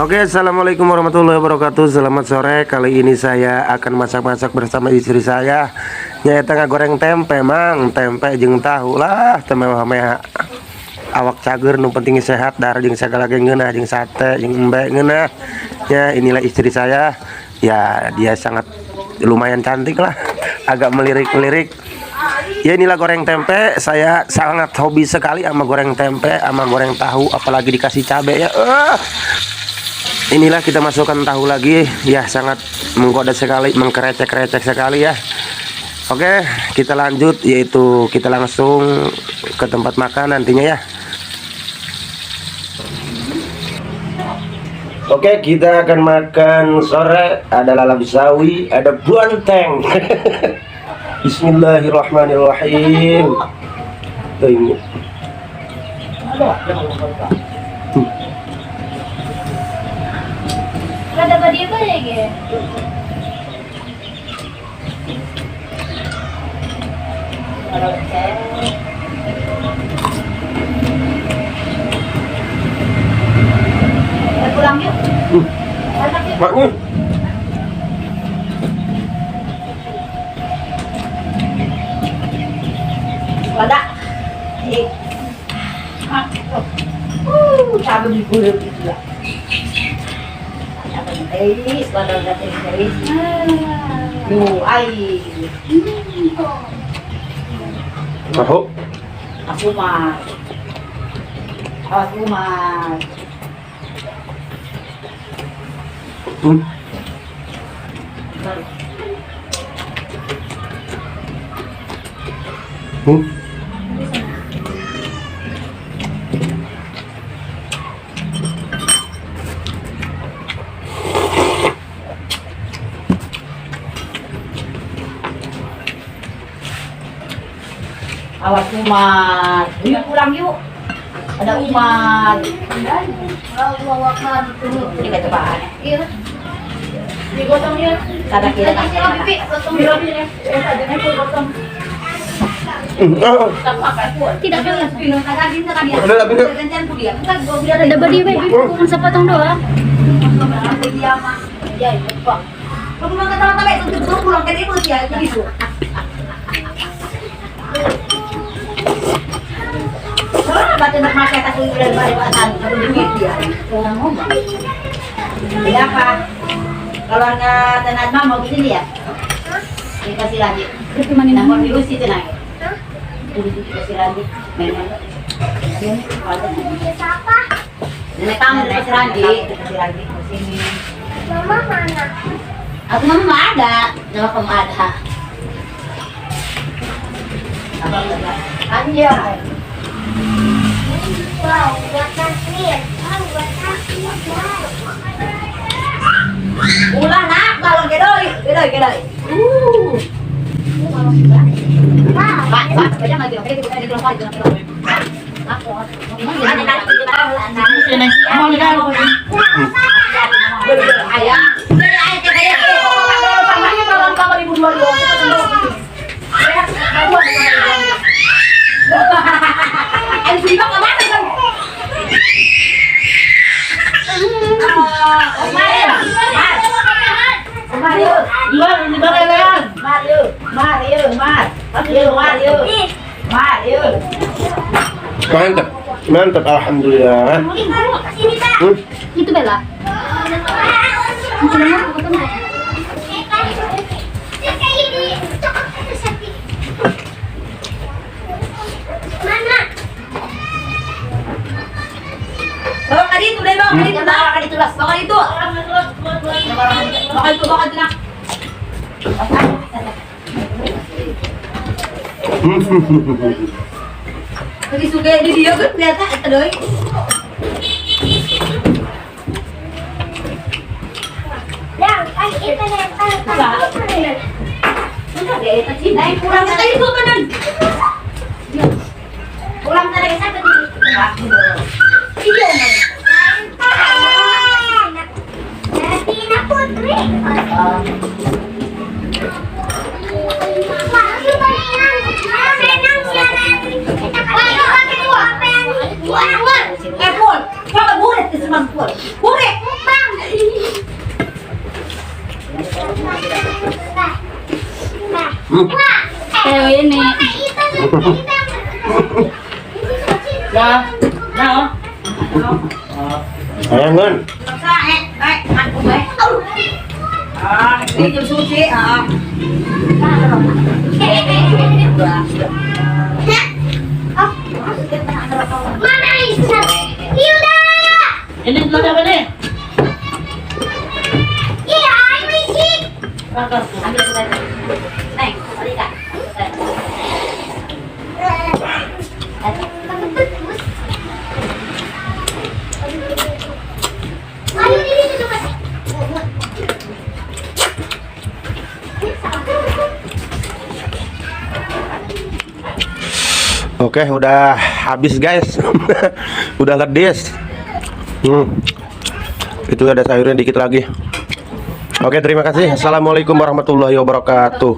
Oke, assalamualaikum warahmatullahi wabarakatuh. Selamat sore. Kali ini saya akan masak-masak bersama istri saya. Nyai tengah goreng tempe, mang. Tempe jeung tahu lah, temeh-meh awak cager nu penting sehat, dar jeung sagala ge ngeunah, jeung sate, jeung embe ngeunah. Ya, inilah istri saya. Ya, dia sangat lumayan cantik lah. Agak melirik-melirik. Ya, inilah goreng tempe. Saya sangat hobi sekali sama goreng tempe, sama goreng tahu, apalagi dikasih cabai ya. Inilah kita masukkan tahu lagi ya, sangat menggoda sekali, mengkerecek-kerecek sekali ya. Oke, kita lanjut, yaitu kita langsung ke tempat makan nantinya ya. Oke, kita akan makan sore. Ada lalap sawi, ada buanteng. Bismillahirrahmanirrahim. Ini ada badi apa ya ge? Pulang yuk. maknya Ada. Sabi di kulit itu ya. Guys, pada datang guys. Duh, ai. tahu. Aku mah. Awas umat, yuk pulang yuk. Ada umat. Ini kata bahan. Iya. Digotongnya. Kada kira tak kira. Tidak ada. Ada badi baby bukan sepotong doang. Kamu mau kata apa itu pulang ke ibu ya itu. Baca nak makan tak boleh balik badan, kalau demi dia orang ngomong. Tidak apa? Kalau nggak tenang mau gini ya? Dikasih lagi. Nah, mau diusi tenang. Dikasih lagi. Memang. Siapa? Nenek kamu dikasih lagi. Sini. Mama mana? Aku mama ada, nama kamu ada. Abang ada. Anjay. Wow, buat tasir. Buat tasir. Ulah nak, balon gedoi. Pak, beda lagi. Oke, kita di kelompok itu. Ayah. Mantap, alhamdulillah. Itu Bella. Bawa kali itu deh, bawa kali itu las, bawa kali itu. Bawa itu nak. Lagi suka di dia kan kelihatan itu doi. Dan kan kita nempel. Enggak deh, tadi naik pulang tadi itu benar. Pulang tadi sampai di. Iya. Tina Putri. Pul, coba buret ke semang pul. Buret. Ya, nah. Ayangan. Sa aku ini jam suci, Mana Isa? Hilda! Ini belum apa nih? Iya, Misik. Bagus, ambil sudah. Neng, tadi kak. Ayo ini dulu Mas. Oke, udah habis guys. Udah ledes. Itu ada sayurnya dikit lagi. Oke, terima kasih. Assalamualaikum warahmatullahi wabarakatuh.